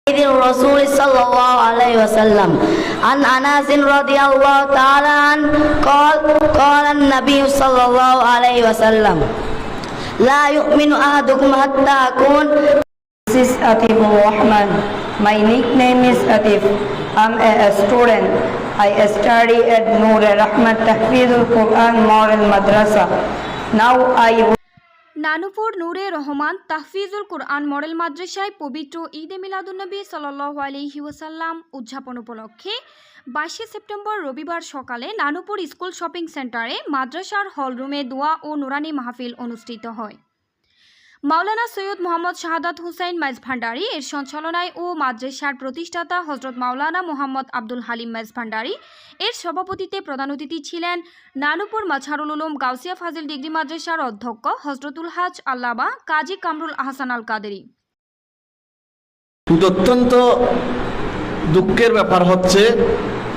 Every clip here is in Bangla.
الرسول صلى الله عليه وسلم عن أنس رضي الله تعالى عنه قال قال النبي صلى الله عليه وسلم لا يؤمن أحدكم حتى أكون. This is Atifur Rahman. My nickname is Atif. I'm a student. I study at Noor Rahmat Tahfizul Quran Model Madrasa. Now I Nanupur Noore Rahman Tahfizul Quran model মাদ্রাসায় পবিত্র ঈদে মিলাদুন্নবী সাল্লাল্লাহু আলাইহি ওয়াসাল্লাম উদযাপন উপলক্ষে 22 সেপ্টেম্বর রবিবার সকালে নানুপুর স্কুল শপিং সেন্টারে মাদ্রাসার হলরুমে দোয়া ও নুরানি মাহফিল অনুষ্ঠিত হয়। মাওলানা সৈয়দ মোহাম্মদ শাহাদাত হুসাইন মেজভান্ডারি এর সঞ্চালনায় ও মাদ্রাসার প্রতিষ্ঠাতা হজরত মাওলানা মোহাম্মদ আব্দুল হালিম মেজভান্ডারি এর সভাপতিত্বে প্রধান অতিথি ছিলেন নানুপুর মাজহারুল উলুম গাউসিয়া ফাজিল ডিগ্রি মাদ্রাসার অধ্যক্ষ হজরতুল হাজ আল্লামা কাজী কামরুল আহসান আল কাদেরী। অত্যন্ত দুঃখের ব্যাপার হচ্ছে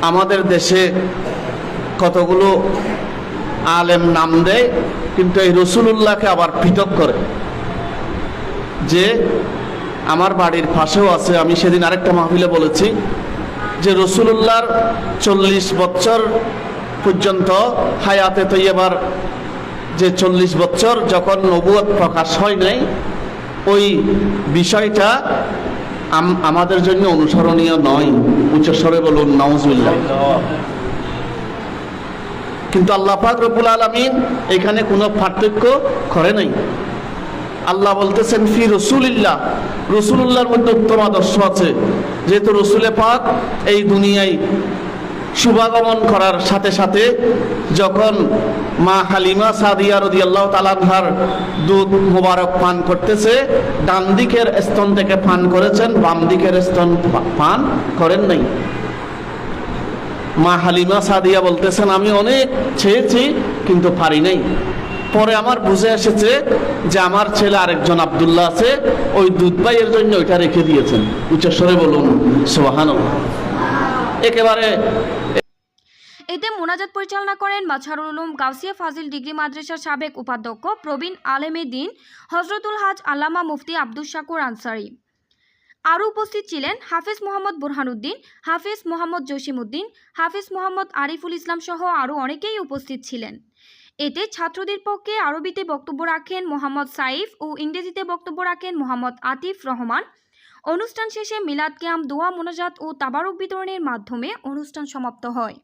আমাদের দেশে কতগুলো আলেম নাম দেয় কিন্তু এই রসুলুল্লাহকে আবার পৃথক করে। যে আমার বাড়ির পাশেও আছে, আমি সেদিন আরেকটা মাহফিলে বলেছি যে রসুলুল্লাহর 40 বছর পর্যন্ত হায়াতে তৈয়বার যে 40 বছর যখন নবুয়ত প্রকাশ হয় নাই, ওই বিষয়টা আমাদের জন্য অনুসরণীয় নয়। উচ্চস্বরে বলুন নাউজুবিল্লাহ। কিন্তু আল্লাহ পাক রব্বুল আলামিন এখানে কোনো পার্থক্য করে নাই। আল্লাহ বলতেছেন ফি রসুলিল্লাহ, রসুলুল্লাহর মধ্যে উত্তম আদর্শ আছে। যেহেতু রসুলে পাক এই দুনিয়ায় শুভাগমন করার সাথে সাথে যখন মা হালিমা সাদিয়া রাদিয়াল্লাহু তাআলা আনহার দুধ মোবারক পান করতেছে, ডান দিকের স্তন থেকে পান করেছেন, বাম দিকের স্তন পান করেন নাই। মা হালিমা সাদিয়া বলতেছেন আমি অনেক চেয়েছি কিন্তু পারি নাই। পরে আমার বুঝে এসেছে যে আমার ছেলে আরেকজন আব্দুল্লাহ আছে, ওই দুধ ভাইয়ের জন্য ওইটা রেখে দিয়েছেন। উচ্চস্বরে বলুন সুবহানাল্লাহ। একেবারে এতে মোনাজাত পরিচালনা করেন মাজহারুল উলুম গাউসিয়া ফাজিল ডিগ্রি মাদ্রাসার সাবেক উপাধ্যক্ষ প্রবীণ আলেমে দ্বীন হজরতুল হাজ আল্লামা মুফতি আব্দুস শাকুর আনসারী। আরও উপস্থিত ছিলেন হাফিজ মোহাম্মদ বুরহানুদ্দিন, হাফিজ মোহাম্মদ জসিমউদ্দিন, হাফিজ মোহাম্মদ আরিফুল ইসলাম সহ আরও অনেকেই উপস্থিত ছিলেন। এতে ছাত্রদের পক্ষে আরবিতে বক্তব্য রাখেন মোহাম্মদ সাইফ ও ইংরেজিতে বক্তব্য রাখেন মোহাম্মদ আতিফ রহমান। অনুষ্ঠান শেষে মিলাদ কিয়াম, দোয়া মোনাজাত ও তাবারক বিতরণের মাধ্যমে অনুষ্ঠান সমাপ্ত হয়।